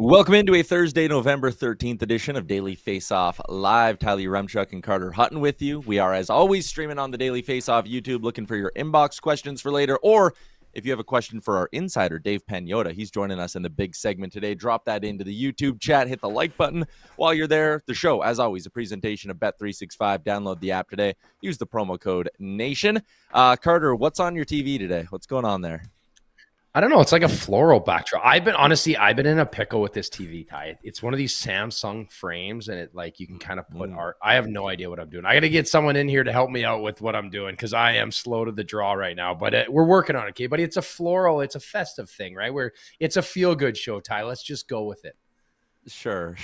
Welcome into a Thursday, November 13th edition of Daily Faceoff Live. Tyler Yaremchuk and Carter Hutton with you. We are, as always, streaming on the Daily Faceoff YouTube, looking for your inbox questions for later. Or if you have a question for our insider, Dave Pagnotta, he's joining us in the big segment today. Drop that into the YouTube chat. Hit the like button while you're there. The show, as always, a presentation of Bet365. Download the app today. Use the promo code NATION. Carter, what's on your TV today? What's going on there? I don't know. It's like a floral backdrop. I've been in a pickle with this TV, Ty. It's one of these Samsung frames, and it like you can kind of put art. I have no idea what I'm doing. I got to get someone in here to help me out with what I'm doing because I am slow to the draw right now. But we're working on it, okay? But it's a floral. It's a festive thing, right? Where it's a feel-good show, Ty. Let's just go with it. Sure.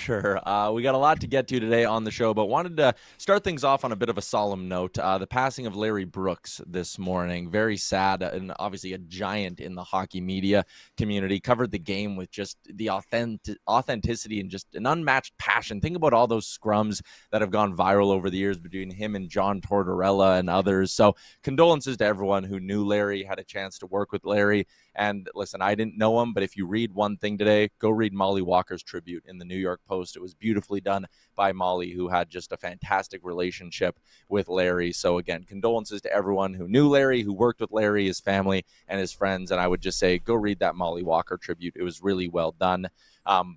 We got a lot to get to today on the show, but wanted to start things off on a bit of a solemn note. The passing of Larry Brooks this morning, very sad, and obviously a giant in the hockey media community. Covered the game with just the authenticity and just an unmatched passion. Think about all those scrums that have gone viral over the years between him and John Tortorella and others. So condolences to everyone who knew Larry, had a chance to work with Larry. And listen, I didn't know him, but if you read one thing today, go read Molly Walker's tribute in the New York Post. It was beautifully done by Molly, who had just a fantastic relationship with Larry. So again, condolences to everyone who knew Larry, who worked with Larry, his family, and his friends. And I would just say, go read that Molly Walker tribute. It was really well done.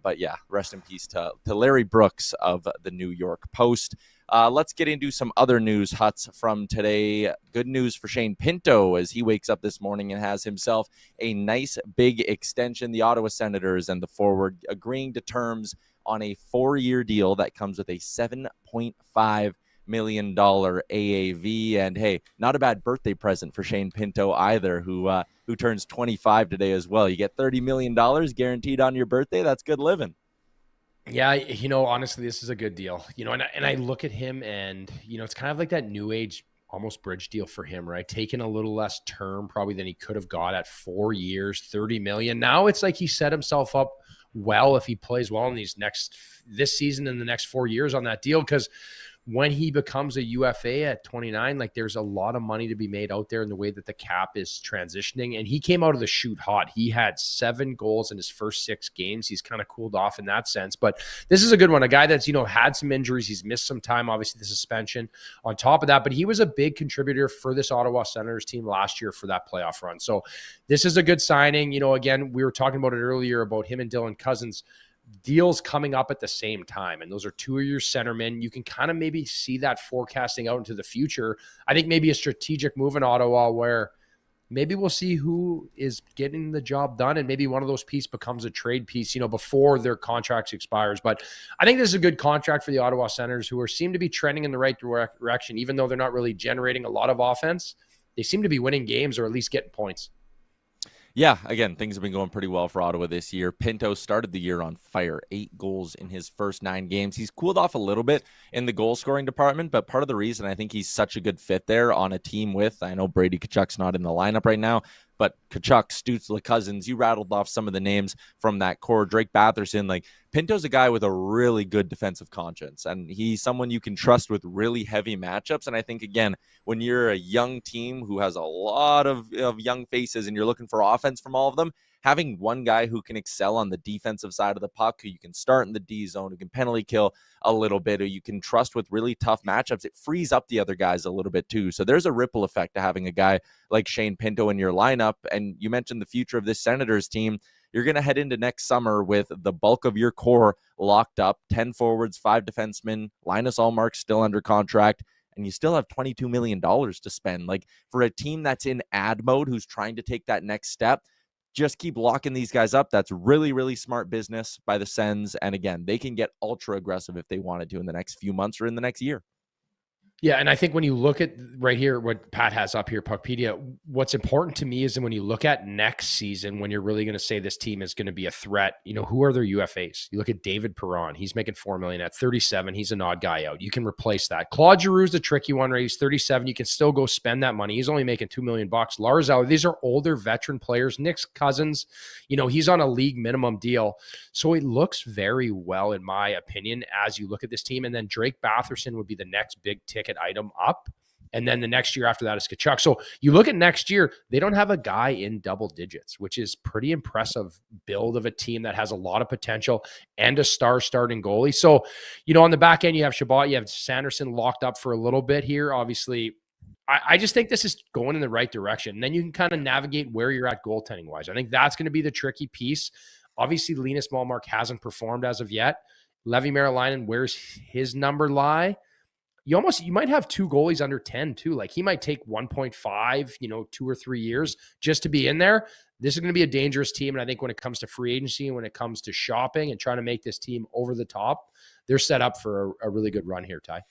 But yeah, rest in peace to Larry Brooks of the New York Post. Let's get into some other news, Huts, from today. Good news for Shane Pinto as he wakes up this morning and has himself a nice big extension. The Ottawa Senators and the forward agreeing to terms on a 4-year deal that comes with a $7.5 million AAV. And hey, not a bad birthday present for Shane Pinto either, who turns 25 today as well. You get $30 million guaranteed on your birthday. That's good living. Yeah, honestly, this is a good deal. And I look at him and, it's kind of like that new age, almost bridge deal for him, right? Taking a little less term probably than he could have got at 4 years, $30 million. Now it's like he set himself up well if he plays well in this season and the next 4 years on that deal, because when he becomes a UFA at 29, like there's a lot of money to be made out there in the way that the cap is transitioning. And he came out of the chute hot. He had 7 goals in his first 6 games. He's kind of cooled off in that sense. But this is a good one. A guy that's, had some injuries. He's missed some time, obviously the suspension on top of that. But he was a big contributor for this Ottawa Senators team last year for that playoff run. So this is a good signing. Again, we were talking about it earlier about him and Dylan Cousins. Deals coming up at the same time, and those are 2 of your centermen. You can kind of maybe see that forecasting out into the future. I think maybe a strategic move in Ottawa where maybe we'll see who is getting the job done, and maybe one of those pieces becomes a trade piece, before their contracts expires. But I think this is a good contract for the Ottawa Senators, who seem to be trending in the right direction, even though they're not really generating a lot of offense. They seem to be winning games or at least getting points. Yeah, again, things have been going pretty well for Ottawa this year. Pinto started the year on fire, 8 goals in his first 9 games. He's cooled off a little bit in the goal-scoring department, but part of the reason I think he's such a good fit there on a team with, I know Brady Tkachuk's not in the lineup right now, but Tkachuk, Stützle, Cousins, you rattled off some of the names from that core. Drake Batherson, like Pinto's a guy with a really good defensive conscience, and he's someone you can trust with really heavy matchups. And I think, again, when you're a young team who has a lot of young faces and you're looking for offense from all of them, having one guy who can excel on the defensive side of the puck, who you can start in the D zone, who can penalty kill a little bit, who you can trust with really tough matchups, it frees up the other guys a little bit too. So there's a ripple effect to having a guy like Shane Pinto in your lineup. And you mentioned the future of this Senators team. You're going to head into next summer with the bulk of your core locked up, 10 forwards, 5 defensemen, Linus Ullmark still under contract, and you still have $22 million to spend. Like, for a team that's in ad mode, who's trying to take that next step, just keep locking these guys up. That's really, really smart business by the Sens. And again, they can get ultra aggressive if they wanted to in the next few months or in the next year. Yeah, and I think when you look at right here, what Pat has up here, Puckpedia, what's important to me is that when you look at next season, when you're really going to say this team is going to be a threat, who are their UFAs? You look at David Perron. He's making $4 million at 37. He's an odd guy out. You can replace that. Claude Giroux's a tricky one, right? He's 37. You can still go spend that money. He's only making $2 million. Lars Eller, these are older veteran players. Nick Cousins, he's on a league minimum deal. So it looks very well, in my opinion, as you look at this team. And then Drake Batherson would be the next big ticket item up. And then the next year after that is Tkachuk. So you look at next year, they don't have a guy in double digits, which is pretty impressive build of a team that has a lot of potential and a star starting goalie. So, on the back end, you have Chabot, you have Sanderson locked up for a little bit here. Obviously, I just think this is going in the right direction. And then you can kind of navigate where you're at goaltending wise. I think that's going to be the tricky piece. Obviously, Linus Malmark hasn't performed as of yet. Levi Merilainen, where's his number lie? You might have two goalies under 10 too. Like he might take 1.5, 2 or 3 years just to be in there. This is going to be a dangerous team. And I think when it comes to free agency and when it comes to shopping and trying to make this team over the top, they're set up for a really good run here, Ty.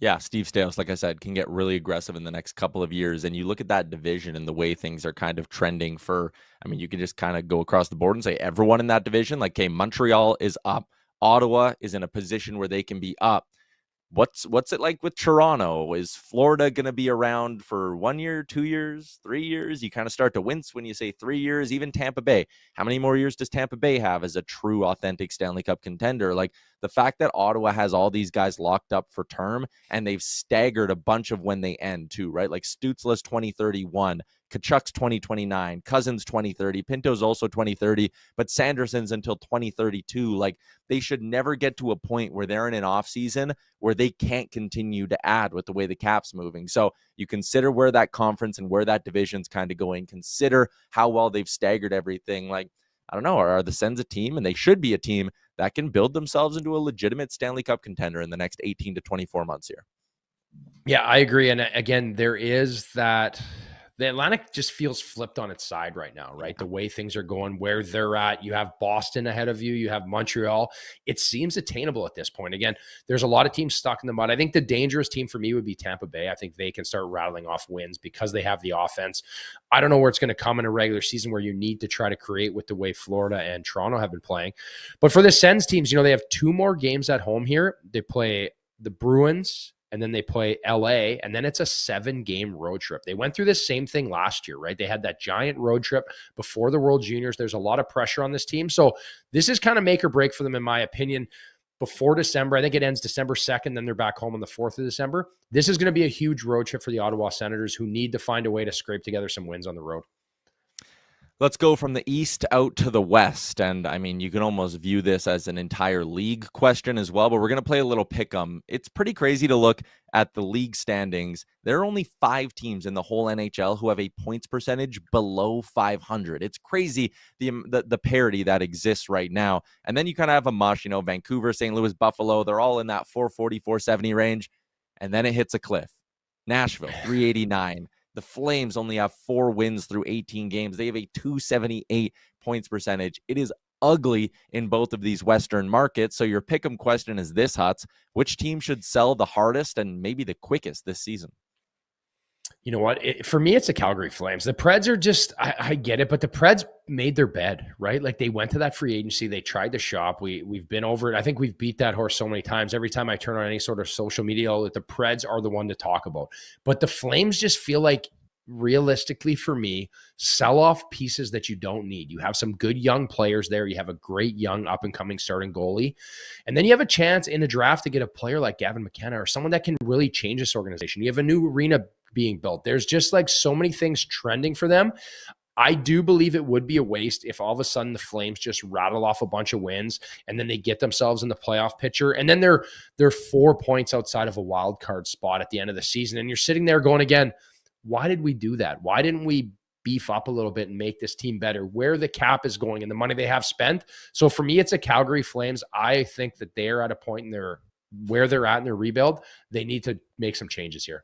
Yeah, Steve Stamkos, like I said, can get really aggressive in the next couple of years. And you look at that division and the way things are kind of trending you can just kind of go across the board and say everyone in that division, like, okay, Montreal is up. Ottawa is in a position where they can be up. What's it like with Toronto? Is Florida going to be around for 1 year, 2 years, 3 years? You kind of start to wince when you say 3 years. Even Tampa Bay. How many more years does Tampa Bay have as a true, authentic Stanley Cup contender? Like the fact that Ottawa has all these guys locked up for term and they've staggered a bunch of when they end too, right? Like Stützle's 2031, Tkachuk's 2029, Cousins 2030, Pinto's also 2030, but Sanderson's until 2032. Like they should never get to a point where they're in an off season where they can't continue to add with the way the cap's moving. So you consider where that conference and where that division's kind of going. Consider how well they've staggered everything. Like, I don't know, are the Sens a team? And they should be a team that can build themselves into a legitimate Stanley Cup contender in the next 18 to 24 months here. Yeah, I agree. And again, there is that the Atlantic just feels flipped on its side right now, right? The way things are going, where they're at. You have Boston ahead of you. You have Montreal. It seems attainable at this point. Again, there's a lot of teams stuck in the mud. I think the dangerous team for me would be Tampa Bay. I think they can start rattling off wins because they have the offense. I don't know where it's going to come in a regular season where you need to try to create with the way Florida and Toronto have been playing. But for the Sens teams, they have 2 more games at home here. They play the Bruins, and then they play LA, and then it's a 7-game road trip. They went through this same thing last year, right? They had that giant road trip before the World Juniors. There's a lot of pressure on this team. So this is kind of make or break for them, in my opinion, before December. I think it ends December 2nd, then they're back home on the 4th of December. This is going to be a huge road trip for the Ottawa Senators, who need to find a way to scrape together some wins on the road. Let's go from the East out to the West. And I mean, you can almost view this as an entire league question as well, but we're going to play a little pick'em. It's pretty crazy to look at the league standings. There are only 5 teams in the whole NHL who have a points percentage below 500. It's crazy the parity that exists right now. And then you kind of have a mush, Vancouver, St. Louis, Buffalo. They're all in that 440, 470 range. And then it hits a cliff. Nashville, 389. The Flames only have 4 wins through 18 games. They have a 278 points percentage. It is ugly in both of these Western markets. So your pick'em question is this, Huts. Which team should sell the hardest and maybe the quickest this season? You know what? For me, it's the Calgary Flames. The Preds are just, I get it, but the Preds made their bed, right? Like they went to that free agency. They tried to shop. We've been over it. I think we've beat that horse so many times. Every time I turn on any sort of social media, the Preds are the one to talk about. But the Flames just feel like, realistically for me, sell off pieces that you don't need. You have some good young players there. You have a great young up-and-coming starting goalie. And then you have a chance in a draft to get a player like Gavin McKenna or someone that can really change this organization. You have a new arena being built. There's just like so many things trending for them. I do believe it would be a waste if all of a sudden the Flames just rattle off a bunch of wins and then they get themselves in the playoff picture. And then they're 4 points outside of a wild card spot at the end of the season. And you're sitting there going again, why did we do that? Why didn't we beef up a little bit and make this team better? Where the cap is going and the money they have spent. So for me, it's a Calgary Flames. I think that they're at a point in where they're at in their rebuild. They need to make some changes here.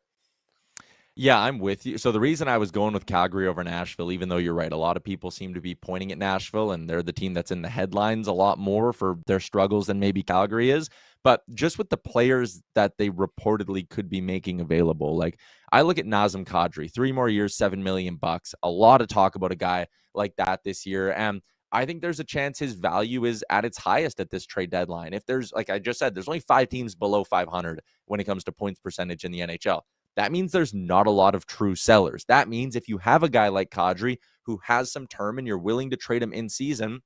Yeah, I'm with you. So the reason I was going with Calgary over Nashville, even though you're right, a lot of people seem to be pointing at Nashville, and they're the team that's in the headlines a lot more for their struggles than maybe Calgary is. But just with the players that they reportedly could be making available, like I look at Nazem Kadri, 3 more years, $7 million. A lot of talk about a guy like that this year. And I think there's a chance his value is at its highest at this trade deadline. If there's, like I just said, there's only 5 teams below 500 when it comes to points percentage in the NHL. That means there's not a lot of true sellers. That means if you have a guy like Kadri who has some term and you're willing to trade him in season,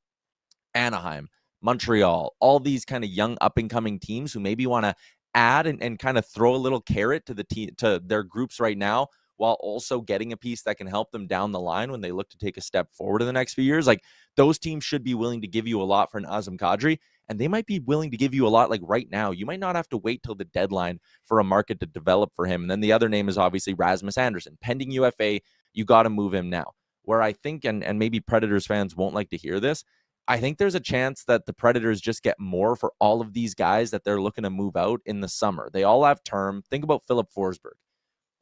Anaheim, Montreal, all these kind of young up-and-coming teams who maybe want to add and kind of throw a little carrot to the team, to their groups right now, while also getting a piece that can help them down the line when they look to take a step forward in the next few years. Like, those teams should be willing to give you a lot for an Nazem Kadri, and they might be willing to give you a lot like right now. You might not have to wait till the deadline for a market to develop for him. And then the other name is obviously Rasmus Andersson. Pending UFA, you got to move him now. Where I think, and maybe Predators fans won't like to hear this, I think there's a chance that the Predators just get more for all of these guys that they're looking to move out in the summer. They all have term. Think about Philip Forsberg.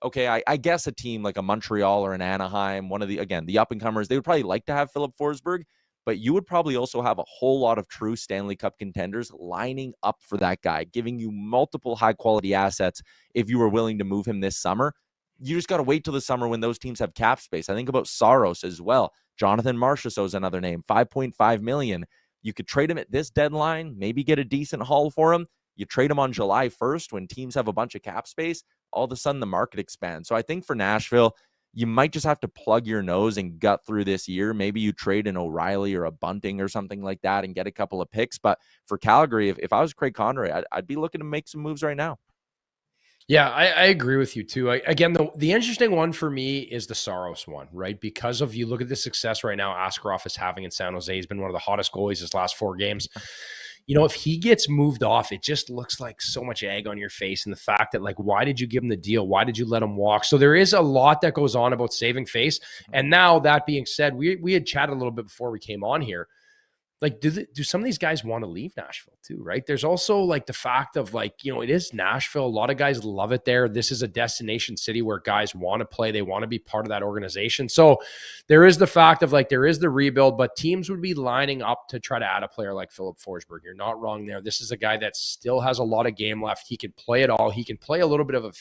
Okay, I guess a team like a Montreal or an Anaheim, one of the, again, the up-and-comers, they would probably like to have Philip Forsberg, but you would probably also have a whole lot of true Stanley Cup contenders lining up for that guy, giving you multiple high-quality assets if you were willing to move him this summer. You just got to wait till the summer when those teams have cap space. I think about Saros as well. Jonathan Marchessault is another name, $5.5 million. You could trade him at this deadline, maybe get a decent haul for him. You trade him on July 1st when teams have a bunch of cap space. All of a sudden the market expands. So I think for Nashville, you might just have to plug your nose and gut through this year. Maybe you trade an O'Reilly or a Bunting or something like that and get a couple of picks. But for Calgary, if I was Craig Conroy, I'd be looking to make some moves right now. Yeah, I agree with you too. Again, the interesting one for me is the Saros one, right? Because of, you look at the success right now Askarov is having in San Jose. He's been one of the hottest goalies his last 4 games. You know, if he gets moved off, it just looks like so much egg on your face. And the fact that, like, why did you give him the deal? Why did you let him walk? So there is a lot that goes on about saving face. And now, that being said, we had chatted a little bit before we came on here. Like, do some of these guys want to leave Nashville too, right? There's also like the fact of, like, you know, it is Nashville. A lot of guys love it there. This is a destination city where guys want to play. They want to be part of that organization. So there is the fact of, like, there is the rebuild, but teams would be lining up to try to add a player like Philip Forsberg. You're not wrong there. This is a guy that still has a lot of game left. He can play it all. He can play a little bit of a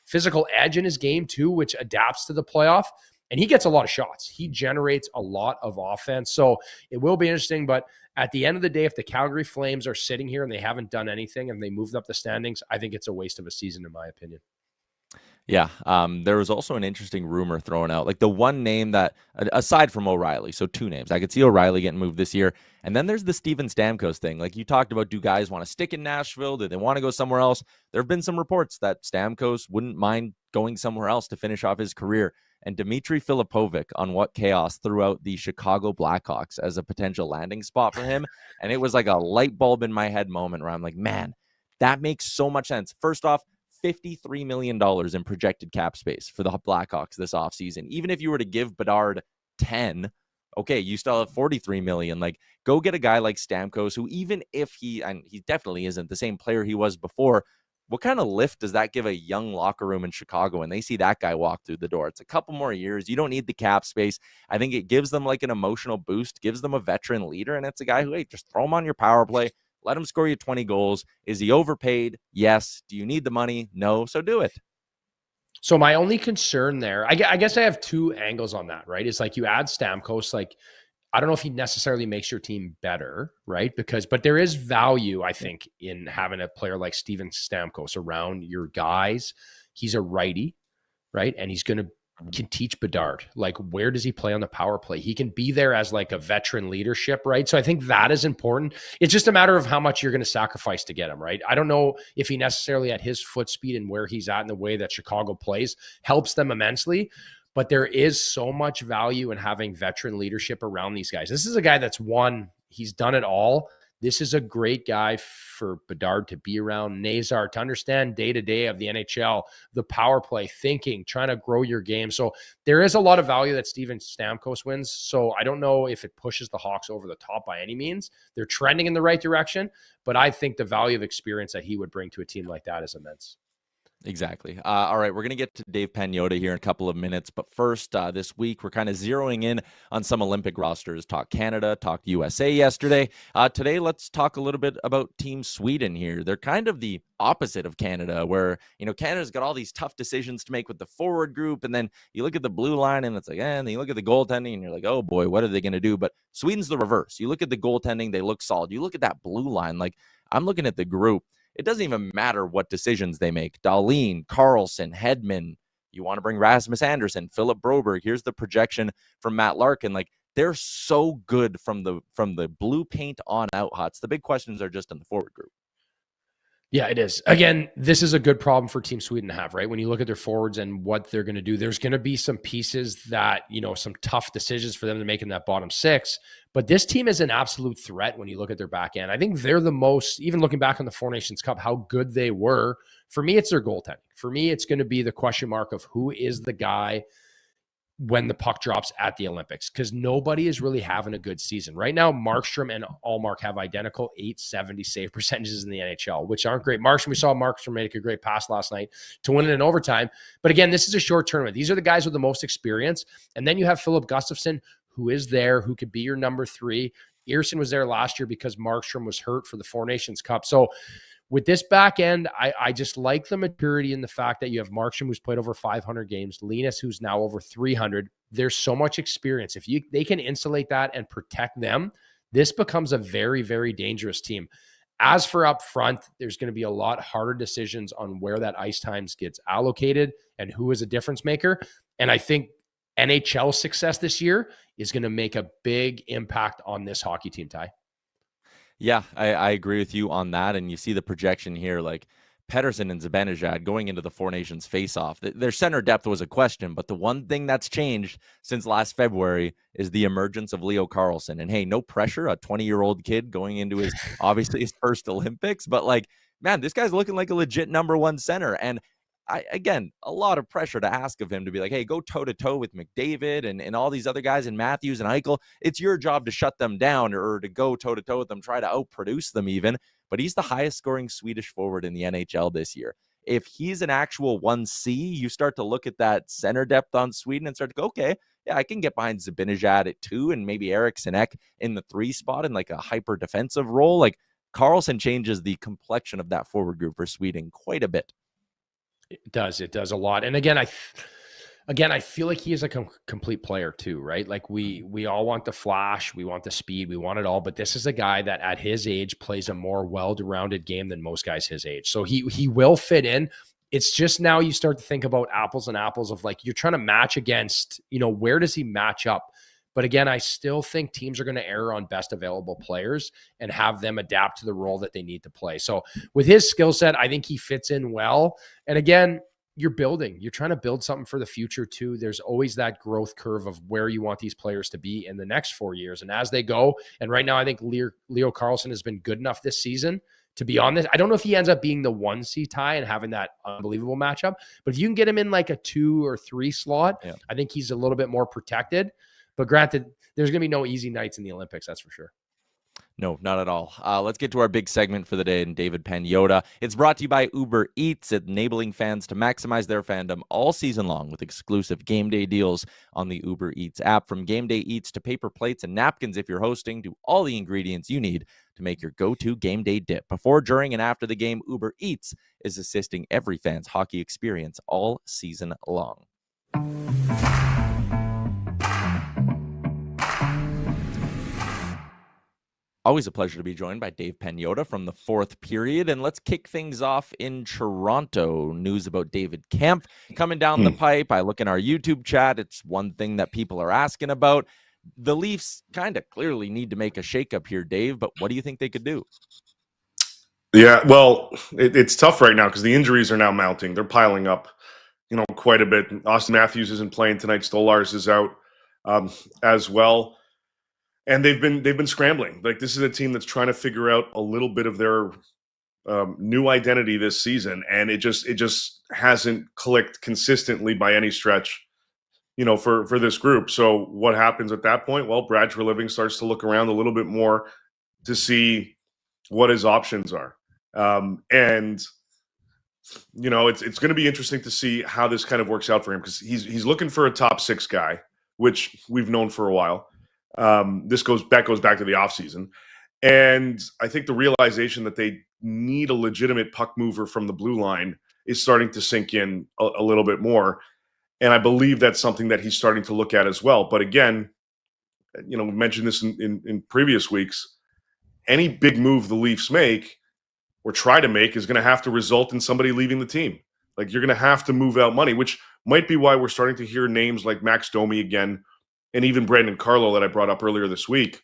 physical edge in his game too, which adapts to the playoff. And he gets a lot of shots. He generates a lot of offense. So it will be interesting. But at the end of the day, if the Calgary Flames are sitting here and they haven't done anything and they moved up the standings, I think it's a waste of a season, in my opinion. Yeah, there was also an interesting rumor thrown out. Like, the one name that, aside from O'Reilly, so 2 names. I could see O'Reilly getting moved this year. And then there's the Steven Stamkos thing. Like, you talked about, do guys want to stick in Nashville? Do they want to go somewhere else? There have been some reports that Stamkos wouldn't mind going somewhere else to finish off his career. And Dmitry Filipovic on What Chaos threw out the Chicago Blackhawks as a potential landing spot for him. And it was like a light bulb in my head moment where I'm like, man, that makes so much sense. First off, $53 million in projected cap space for the Blackhawks this offseason. Even if you were to give Bedard 10, okay, you still have $43 million. Like, go get a guy like Stamkos, who, even if he definitely isn't the same player he was before, what kind of lift does that give a young locker room in Chicago when they see that guy walk through the door? It's a couple more years. You don't need the cap space. I think it gives them like an emotional boost, gives them a veteran leader, and it's a guy who, hey, just throw him on your power play. Let him score you 20 goals. Is he overpaid? Yes. Do you need the money? No. So do it. So my only concern there, I guess I have 2 angles on that, right? It's like, you add Stamkos, like, I don't know if he necessarily makes your team better, right? But there is value, I think, in having a player like Steven Stamkos around your guys. He's a righty, right? And he's going to can teach Bedard, like, where does he play on the power play? He can be there as like a veteran leadership, right? So I think that is important. It's just a matter of how much you're going to sacrifice to get him, right? I don't know if he necessarily, at his foot speed and where he's at in the way that Chicago plays, helps them immensely. But there is so much value in having veteran leadership around these guys. This is a guy that's won. He's done it all. This is a great guy for Bedard to be around. Nazar, to understand day-to-day of the NHL, the power play, thinking, trying to grow your game. So there is a lot of value that Steven Stamkos wins. So I don't know if it pushes the Hawks over the top by any means. They're trending in the right direction, but I think the value of experience that he would bring to a team like that is immense. Exactly. All right, we're going to get to Dave Pagnotta here in a couple of minutes. But first, this week, we're kind of zeroing in on some Olympic rosters. Talked Canada, talked USA yesterday. Today, let's talk a little bit about Team Sweden here. They're kind of the opposite of Canada, where, you know, Canada's got all these tough decisions to make with the forward group. And then you look at the blue line and it's like, and then you look at the goaltending and you're like, oh boy, what are they going to do? But Sweden's the reverse. You look at the goaltending, they look solid. You look at that blue line, like, I'm looking at the group. It doesn't even matter what decisions they make. Dahlin, Carlson, Hedman. You want to bring Rasmus Andersson, Philip Broberg. Here's the projection from Matt Larkin. Like, they're so good from the blue paint on out, Huts. The big questions are just in the forward group. Yeah, it is. Again, this is a good problem for Team Sweden to have, right? When you look at their forwards and what they're going to do, there's going to be some pieces that, some tough decisions for them to make in that bottom six. But this team is an absolute threat when you look at their back end. I think they're the most, even looking back on the Four Nations Cup, how good they were. For me, it's their goaltending. For me, it's going to be the question mark of who is the guy when the puck drops at the Olympics, because nobody is really having a good season. Right now, Markstrom and Allmark have identical 870 save percentages in the NHL, which aren't great. We saw Markstrom make a great pass last night to win it in overtime. But again, this is a short tournament. These are the guys with the most experience. And then you have Philip Gustafsson, who is there, who could be your number 3. Ersson was there last year because Markstrom was hurt for the Four Nations Cup. So with this back end, I just like the maturity in the fact that you have Markstrom, who's played over 500 games, Linus, who's now over 300. There's so much experience. If they can insulate that and protect them, this becomes a very, very dangerous team. As for up front, there's going to be a lot harder decisions on where that ice times gets allocated and who is a difference maker. And I think NHL success this year is going to make a big impact on this hockey team, Ty. Yeah, I agree with you on that. And you see the projection here, like Pettersson and Zibanejad going into the Four Nations face-off. Their center depth was a question, but the one thing that's changed since last February is the emergence of Leo Carlsson. And hey, no pressure, a 20-year-old kid going into his, obviously his first Olympics, but like, man, this guy's looking like a legit number 1 center. And again, a lot of pressure to ask of him to be like, hey, go toe-to-toe with McDavid and all these other guys and Matthews and Eichel. It's your job to shut them down or to go toe-to-toe with them, try to outproduce them even. But he's the highest scoring Swedish forward in the NHL this year. If he's an actual 1C, you start to look at that center depth on Sweden and start to go, okay, yeah, I can get behind Zibanejad at 2 and maybe Eriksson Ek in the 3 spot in like a hyper defensive role. Like Carlsson changes the complexion of that forward group for Sweden quite a bit. It does a lot. And again, I feel like he is a complete player too, right? Like we all want the flash, we want the speed, we want it all, but this is a guy that at his age plays a more well-rounded game than most guys his age. So he will fit in. It's just now you start to think about apples and apples of like, you're trying to match against, where does he match up? But again, I still think teams are going to err on best available players and have them adapt to the role that they need to play. So with his skill set, I think he fits in well. And again, you're trying to build something for the future too. There's always that growth curve of where you want these players to be in the next 4 years. And as they go, and right now I think Leo Carlsson has been good enough this season to be on this. I don't know if he ends up being the 1C tie and having that unbelievable matchup, but if you can get him in like a 2 or 3 slot, yeah, I think he's a little bit more protected. But granted, there's going to be no easy nights in the Olympics, that's for sure. No, not at all. Let's get to our big segment for the day in David Pagnotta. It's brought to you by Uber Eats, enabling fans to maximize their fandom all season long with exclusive game day deals on the Uber Eats app. From game day eats to paper plates and napkins if you're hosting, to all the ingredients you need to make your go-to game day dip. Before, during, and after the game, Uber Eats is assisting every fan's hockey experience all season long. Always a pleasure to be joined by Dave Pagnotta from the fourth period. And let's kick things off in Toronto. News about David Kemp coming down the pipe. I look in our YouTube chat. It's one thing that people are asking about. The Leafs kind of clearly need to make a shakeup here, Dave, but what do you think they could do? Yeah, well, it's tough right now because the injuries are now mounting. They're piling up, quite a bit. Austin Matthews isn't playing tonight. Stolars is out as well. And they've been scrambling. Like, this is a team that's trying to figure out a little bit of their new identity this season, and it just hasn't clicked consistently by any stretch, for this group. So what happens at that point? Well, Brad Treliving starts to look around a little bit more to see what his options are, and it's going to be interesting to see how this kind of works out for him, because he's looking for a top 6 guy, which we've known for a while. That goes back to the offseason. And I think the realization that they need a legitimate puck mover from the blue line is starting to sink in a little bit more. And I believe that's something that he's starting to look at as well. But again, we mentioned this in previous weeks. Any big move the Leafs make or try to make is going to have to result in somebody leaving the team. Like, you're going to have to move out money, which might be why we're starting to hear names like Max Domi again, and even Brandon Carlo that I brought up earlier this week,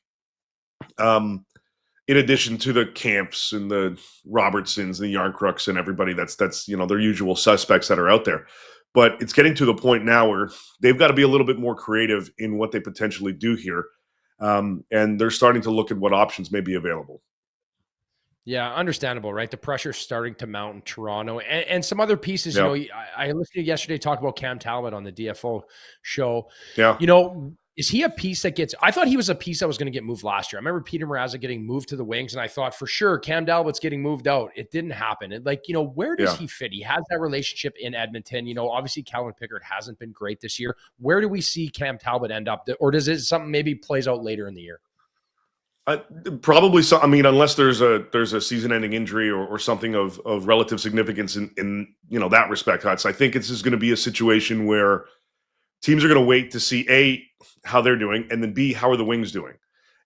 in addition to the Camps and the Robertsons and the Yaremchuks and everybody that's their usual suspects that are out there. But it's getting to the point now where they've got to be a little bit more creative in what they potentially do here. And they're starting to look at what options may be available. Yeah, understandable, right? The pressure's starting to mount in Toronto and some other pieces. Yep. I listened to you yesterday talk about Cam Talbot on the DFO show. Yeah. Is he a piece that gets – I thought he was a piece that was going to get moved last year. I remember Peter Mrazek getting moved to the wings, and I thought for sure Cam Talbot's getting moved out. It didn't happen. Where does he fit? He has that relationship in Edmonton. Obviously Calvin Pickard hasn't been great this year. Where do we see Cam Talbot end up? Or does it something maybe plays out later in the year? Probably so. I mean, unless there's a season-ending injury or something of relative significance in that respect, Huts. I think this is going to be a situation where teams are going to wait to see A, how they're doing, and then B, how are the Wings doing,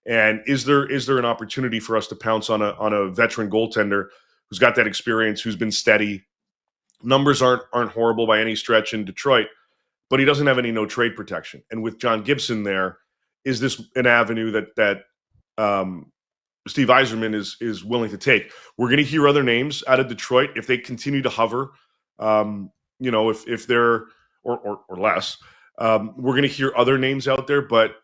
and is there an opportunity for us to pounce on a veteran goaltender who's got that experience, who's been steady. Numbers aren't horrible by any stretch in Detroit, but he doesn't have any no trade protection. And with John Gibson there, is this an avenue that Steve Yzerman is willing to take? We're going to hear other names out of Detroit if they continue to hover, if they're or less. We're going to hear other names out there, but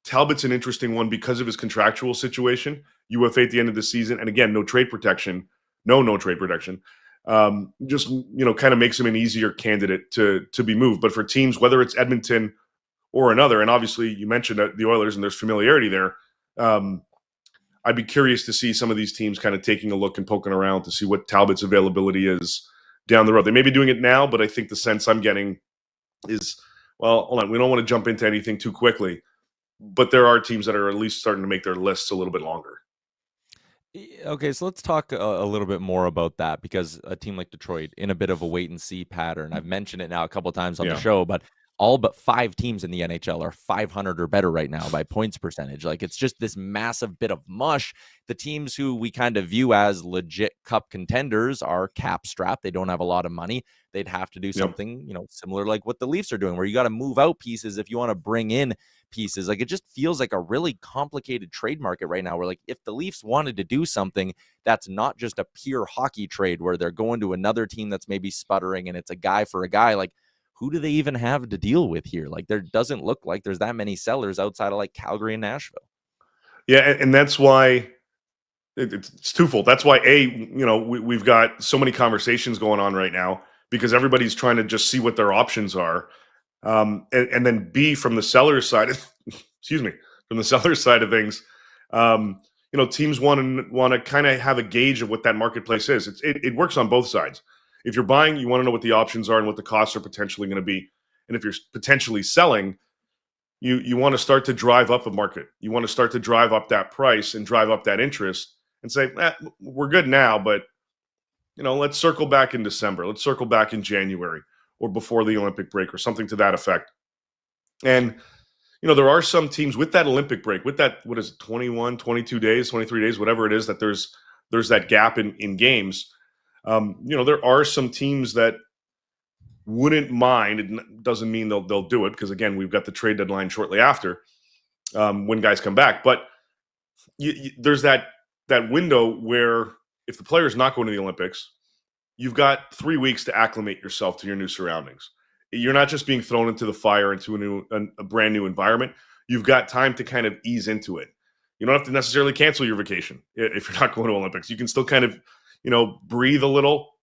Talbot's an interesting one because of his contractual situation, UFA at the end of the season, and again, no trade protection. Just kind of makes him an easier candidate to be moved. But for teams, whether it's Edmonton or another, and obviously you mentioned the Oilers, and there's familiarity there. I'd be curious to see some of these teams kind of taking a look and poking around to see what Talbot's availability is down the road. They may be doing it now, but I think the sense I'm getting is, well, hold on, we don't want to jump into anything too quickly, but there are teams that are at least starting to make their lists a little bit longer. Okay, so let's talk a little bit more about that, because a team like Detroit in a bit of a wait and see pattern. I've mentioned it now a couple of times on the show, but all but 5 teams in the NHL are 500 or better right now by points percentage. Like, it's just this massive bit of mush. The teams who we kind of view as legit cup contenders are cap strapped. They don't have a lot of money. They'd have to do something, similar like what the Leafs are doing, where you got to move out pieces if you want to bring in pieces. Like, it just feels like a really complicated trade market right now, where like if the Leafs wanted to do something that's not just a pure hockey trade where they're going to another team that's maybe sputtering and it's a guy for a guy, like, who do they even have to deal with here? Like, there doesn't look like there's that many sellers outside of like Calgary and Nashville. Yeah, and that's why it's twofold. That's why we've got so many conversations going on right now, because everybody's trying to just see what their options are, and then B, from the seller's side, from the seller's side of things, teams want to kind of have a gauge of what that marketplace is. It works on both sides. If you're buying, you want to know what the options are and what the costs are potentially going to be. And if you're potentially selling, you want to start to drive up a market. You want to start to drive up that price and drive up that interest and say, we're good now, but let's circle back in December. Let's circle back in January or before the Olympic break or something to that effect. And, there are some teams with that Olympic break, with that, 21, 22 days, 23 days, whatever it is, that there's that gap in games. There are some teams that wouldn't mind. It doesn't mean they'll do it, because again, we've got the trade deadline shortly after when guys come back. But there's that window where if the player's not going to the Olympics, you've got 3 weeks to acclimate yourself to your new surroundings. You're not just being thrown into the fire into a brand new environment. You've got time to kind of ease into it. You don't have to necessarily cancel your vacation if you're not going to Olympics. You can still kind of breathe a little,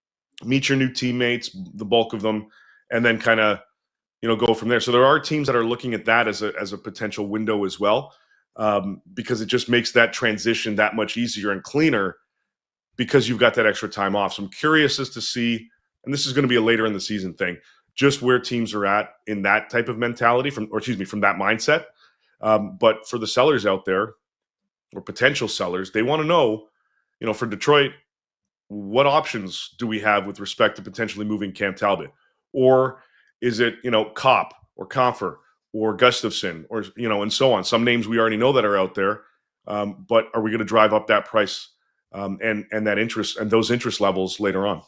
meet your new teammates, the bulk of them, and then kind of, go from there. So there are teams that are looking at that as a potential window as well, because it just makes that transition that much easier and cleaner because you've got that extra time off. So I'm curious as to see, and this is going to be a later in the season thing, just where teams are at in that type of mentality from that mindset. But for the sellers out there, or potential sellers, they want to know, for Detroit, what options do we have with respect to potentially moving Cam Talbot? Or is it, Kopp or Comfer or Gustafsson or, and so on? Some names we already know that are out there, but are we going to drive up that price and that interest and those interest levels later on?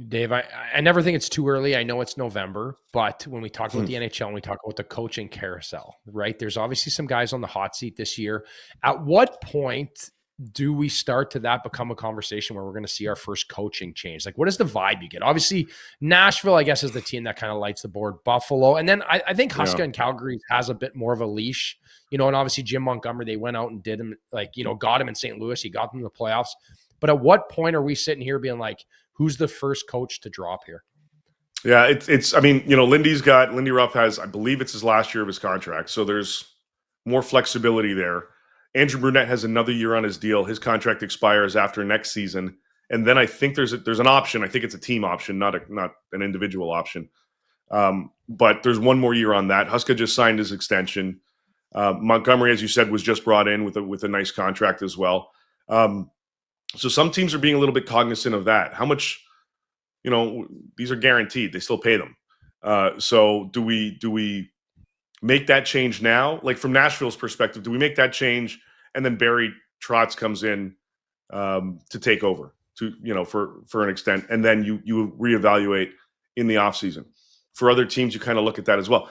Dave, I never think it's too early. I know it's November, but when we talk about the NHL and we talk about the coaching carousel, right? There's obviously some guys on the hot seat this year. At what point do we start to that become a conversation where we're going to see our first coaching change? Like, what is the vibe you get? Obviously, Nashville, I guess, is the team that kind of lights the board. Buffalo. And then I think Huska and Calgary has a bit more of a leash, and obviously Jim Montgomery, they went out and did him, got him in St. Louis. He got them to the playoffs. But at what point are we sitting here being like, who's the first coach to drop here? Yeah, it's. I mean, Lindy Ruff has, I believe it's his last year of his contract, so there's more flexibility there. Andrew Brunette has another year on his deal. His contract expires after next season, and then I think there's an option. I think it's a team option, not an individual option. But there's one more year on that. Huska just signed his extension. Montgomery, as you said, was just brought in with a nice contract as well. So some teams are being a little bit cognizant of that. How much, these are guaranteed. They still pay them. So do we make that change now? Like from Nashville's perspective, do we make that change and then Barry Trotz comes in to take over for an extent, and then you reevaluate in the offseason? For other teams, you kind of look at that as well.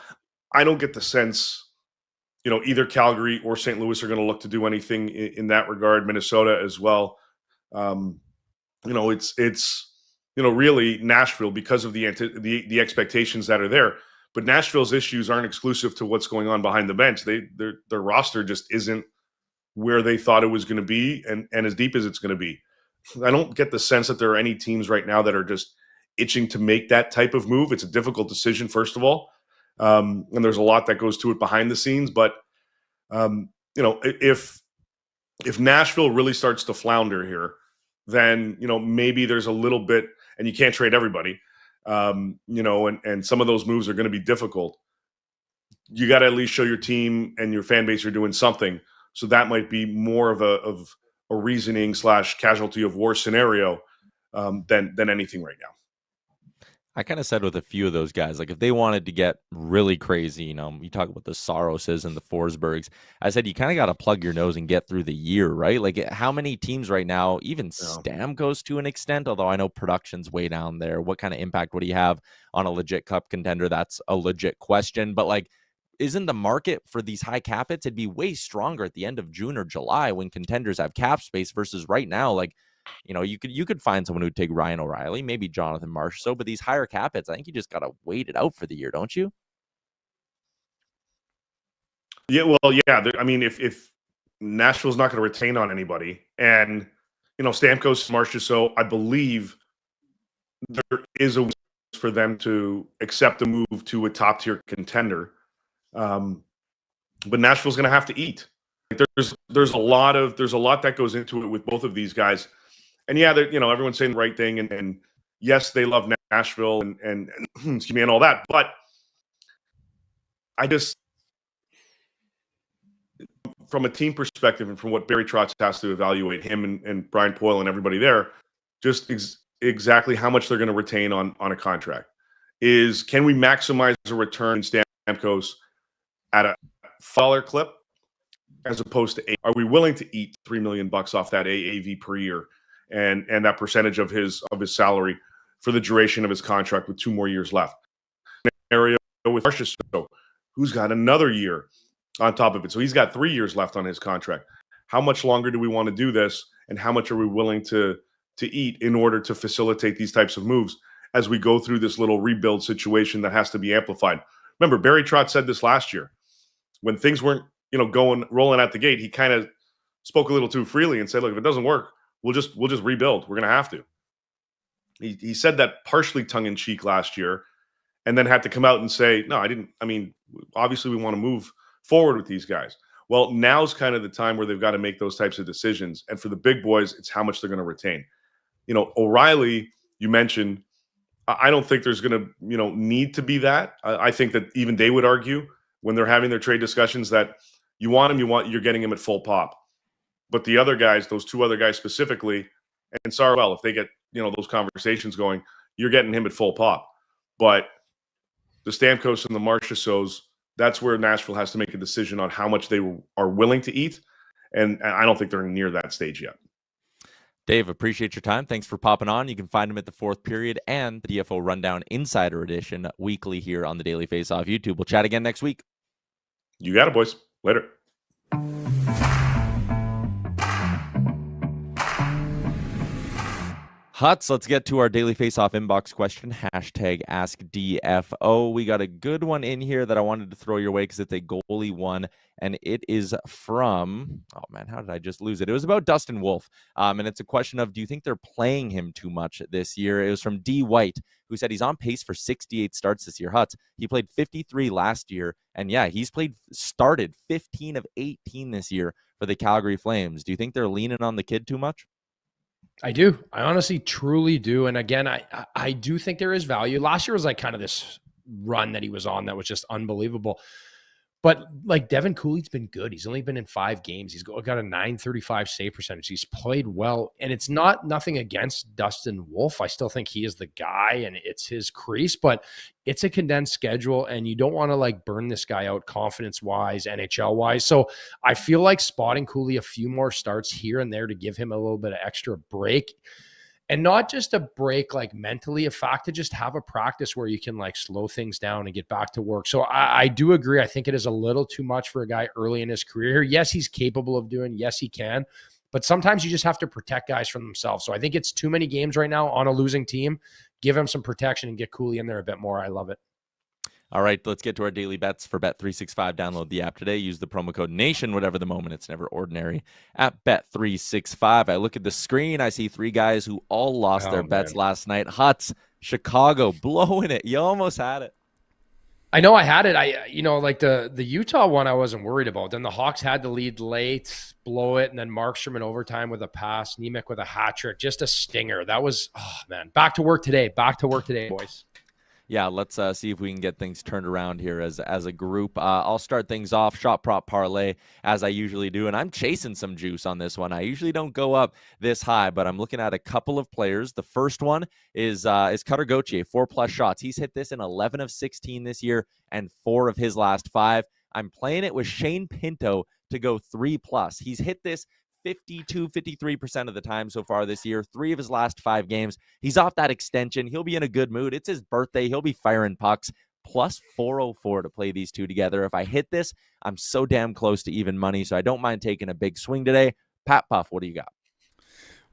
I don't get the sense, either Calgary or St. Louis are going to look to do anything in that regard. Minnesota as well. It's really Nashville because of the expectations that are there. But Nashville's issues aren't exclusive to what's going on behind the bench. Their roster just isn't where they thought it was going to be, and as deep as it's going to be. I don't get the sense that there are any teams right now that are just itching to make that type of move. It's a difficult decision, first of all, and there's a lot that goes to it behind the scenes. But if Nashville really starts to flounder here, then maybe there's a little bit, and you can't trade everybody, and some of those moves are going to be difficult. You got to at least show your team and your fan base you're doing something. So that might be more of a reasoning / casualty of war scenario than anything right now. I kind of said with a few of those guys, like if they wanted to get really crazy, you talk about the Soroses and the Forsbergs. I said you kind of got to plug your nose and get through the year, right? Like how many teams right now, even Stamkos to an extent, although I know production's way down there. What kind of impact would he have on a legit cup contender? That's a legit question. But like, isn't the market for these high cap hits? It'd be way stronger at the end of June or July when contenders have cap space versus right now. Like, you could find someone who'd take Ryan O'Reilly, maybe Jonathan Marchessault, but these higher cap hits, I think you just got to wait it out for the year, don't you? Yeah, well, yeah. I mean, if Nashville's not going to retain on anybody, and Stamkos, Marchessault, I believe there is a way for them to accept a move to a top tier contender, but Nashville's going to have to eat. There's a lot that goes into it with both of these guys. And yeah, everyone's saying the right thing, and yes, they love Nashville and excuse me and all that. But I just, from a team perspective and from what Barry Trotz has to evaluate him and Brian Poyle and everybody there, just exactly how much they're going to retain on a contract. Can we maximize a return in Stamkos at a $5 clip as opposed to $8? Are we willing to eat $3 million off that AAV per year? And that percentage of his salary for the duration of his contract with 2 more years left. Scenario with Marchessault, who's got another year on top of it. So he's got 3 years left on his contract. How much longer do we want to do this? And how much are we willing to eat in order to facilitate these types of moves as we go through this little rebuild situation that has to be amplified? Remember, Barry Trotz said this last year. When things weren't, rolling out the gate, he kind of spoke a little too freely and said, look, if it doesn't work, we'll just rebuild. We're going to have to. He said that partially tongue-in-cheek last year and then had to come out and say, no, I didn't. I mean, obviously we want to move forward with these guys. Well, now's kind of the time where they've got to make those types of decisions. And for the big boys, it's how much they're going to retain. O'Reilly, you mentioned, I don't think there's going to, need to be that. I think that even they would argue when they're having their trade discussions that you want him, you're getting him at full pop. But the other guys, those 2 other guys specifically, and sorry, well, if they get, those conversations going, you're getting him at full pop. But the Stamkos and the Marchessaults, that's where Nashville has to make a decision on how much they are willing to eat. And I don't think they're near that stage yet. Dave, appreciate your time. Thanks for popping on. You can find him at the fourth period and the DFO Rundown Insider Edition weekly here on the Daily Faceoff YouTube. We'll chat again next week. You got it, boys. Later. Huts, let's get to our Daily Faceoff inbox question. Hashtag askDFO. We got a good one in here that I wanted to throw your way because it's a goalie one, and it is from, oh man, how did I just lose it? It was about Dustin Wolf, and it's a question of, do you think they're playing him too much this year? It was from D. White, who said he's on pace for 68 starts this year. Huts, he played 53 last year, and yeah, he's started 15 of 18 this year for the Calgary Flames. Do you think they're leaning on the kid too much? I do. I honestly, truly do. And again, I do think there is value. Last year was like kind of this run that he was on that was just unbelievable. But like Devin Cooley's been good. He's only been in 5 games. He's got a .935 save percentage. He's played well. And it's nothing against Dustin Wolf. I still think he is the guy and it's his crease, but it's a condensed schedule and you don't want to like burn this guy out confidence-wise, NHL-wise. So I feel like spotting Cooley a few more starts here and there to give him a little bit of extra break. And not just a break like mentally, a fact to just have a practice where you can like slow things down and get back to work. So I do agree. I think it is a little too much for a guy early in his career. Yes, he's capable of doing. Yes, he can. But sometimes you just have to protect guys from themselves. So I think it's too many games right now on a losing team. Give him some protection and get Cooley in there a bit more. I love it. All right, let's get to our daily bets for Bet365. Download the app today. Use the promo code NATION, whatever the moment. It's never ordinary at Bet365. I look at the screen. I see 3 guys who all lost their bets last night. Huts, Chicago, blowing it. You almost had it. I know I had it. Like the Utah one, I wasn't worried about. Then the Hawks had the lead late, blow it, and then Markstrom in overtime with a pass, Nemec with a hat trick, just a stinger. That was, oh man, back to work today, boys. Yeah, let's see if we can get things turned around here as a group. I'll start things off, shot prop parlay, as I usually do, and I'm chasing some juice on this one. I usually don't go up this high, but I'm looking at a couple of players. The first one is Cutter Gauthier, 4+ shots. He's hit this in 11 of 16 this year and 4 of his last 5. I'm playing it with Shane Pinto to go 3+. He's hit this 53% of the time so far this year, 3 of his last 5 games. He's off that extension. He'll be in a good mood. It's his birthday. He'll be firing pucks. Plus 404 to play these two together. If I hit this, I'm so damn close to even money, so I don't mind taking a big swing today. Pat Puff, what do you got?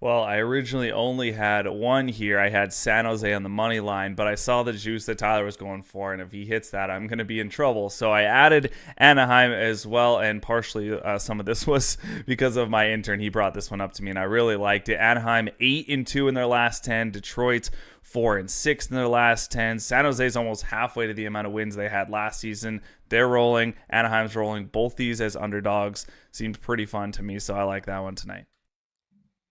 Well, I originally only had one here. I had San Jose on the money line, but I saw the juice that Tyler was going for, and if he hits that, I'm going to be in trouble. So I added Anaheim as well, and partially some of this was because of my intern. He brought this one up to me, and I really liked it. Anaheim 8-2 in their last 10. Detroit 4-6 in their last 10. San Jose's almost halfway to the amount of wins they had last season. They're rolling. Anaheim's rolling. Both these as underdogs. Seemed pretty fun to me, so I like that one tonight.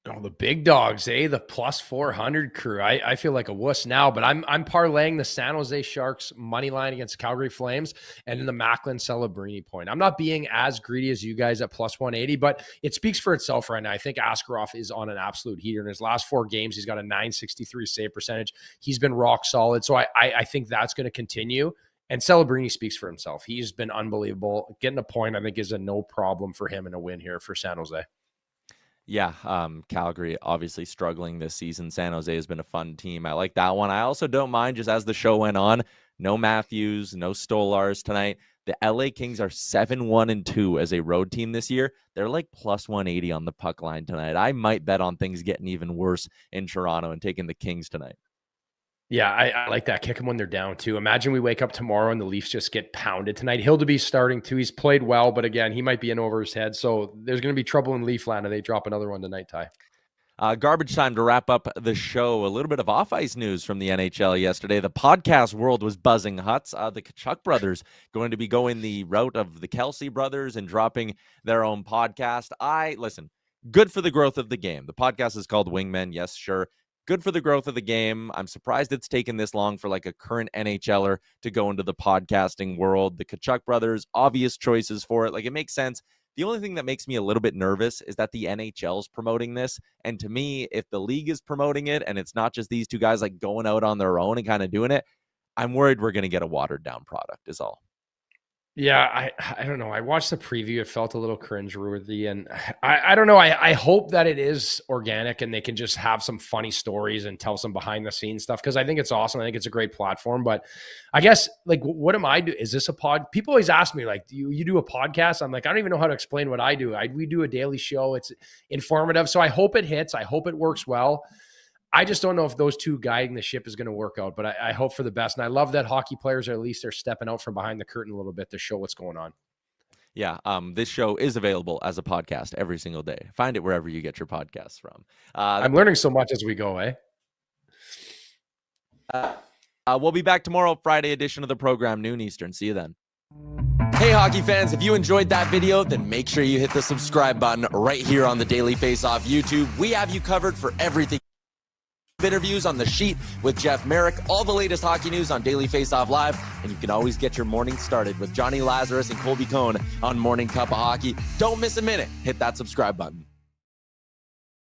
Oh, the big dogs, the plus 400 crew. I feel like a wuss now, but I'm parlaying the San Jose Sharks money line against Calgary Flames and then the Macklin Celebrini point. I'm not being as greedy as you guys at plus 180, but it speaks for itself right now. I think Askarov is on an absolute heater. In his last 4 games, he's got a .963 save percentage. He's been rock solid. So I think that's going to continue. And Celebrini speaks for himself. He's been unbelievable. Getting a point, I think, is a no problem for him and a win here for San Jose. Yeah, Calgary obviously struggling this season. San Jose has been a fun team. I like that one. I also don't mind, just as the show went on, no Matthews, no Stolars tonight. The LA Kings are 7-1-2 as a road team this year. They're like plus 180 on the puck line tonight. I might bet on things getting even worse in Toronto and taking the Kings tonight. Yeah, I like that. Kick them when they're down, too. Imagine we wake up tomorrow and the Leafs just get pounded tonight. Hildeby's starting, too. He's played well, but again, he might be in over his head. So there's going to be trouble in Leafland if they drop another one tonight, Ty. Garbage time to wrap up the show. A little bit of off-ice news from the NHL yesterday. The podcast world was buzzing. Huts. The Tkachuk brothers going to be going the route of the Kelsey brothers and dropping their own podcast. Listen, good for the growth of the game. The podcast is called Wingmen. Yes, sure. Good for the growth of the game. I'm surprised it's taken this long for like a current NHLer to go into the podcasting world. The Tkachuk brothers, obvious choices for it. Like, it makes sense. The only thing that makes me a little bit nervous is that the NHL's promoting this. And to me, if the league is promoting it and it's not just these two guys like going out on their own and kind of doing it, I'm worried we're going to get a watered down product is all. Yeah, I don't know. I watched the preview. It felt a little cringeworthy, and I don't know. I hope that it is organic and they can just have some funny stories and tell some behind the scenes stuff, because I think it's awesome. I think it's a great platform. But I guess, like, what am I do? Is this a pod? People always ask me, like, do you do a podcast? I'm like, I don't even know how to explain what I do. We do a daily show. It's informative. So I hope it hits. I hope it works well. I just don't know if those two guiding the ship is going to work out, but I hope for the best. And I love that hockey players, or at least they're stepping out from behind the curtain a little bit to show what's going on. Yeah, this show is available as a podcast every single day. Find it wherever you get your podcasts from. I'm learning so much as we go, eh? We'll be back tomorrow, Friday edition of the program, noon Eastern. See you then. Hey, hockey fans, if you enjoyed that video, then make sure you hit the subscribe button right here on the Daily Faceoff YouTube. We have you covered for everything. Interviews on The Sheet with Jeff Merrick, all the latest hockey news on Daily Faceoff Live, and you can always get your morning started with Johnny Lazarus and Colby Cohn on Morning Cup of Hockey. Don't miss a minute. Hit that subscribe button.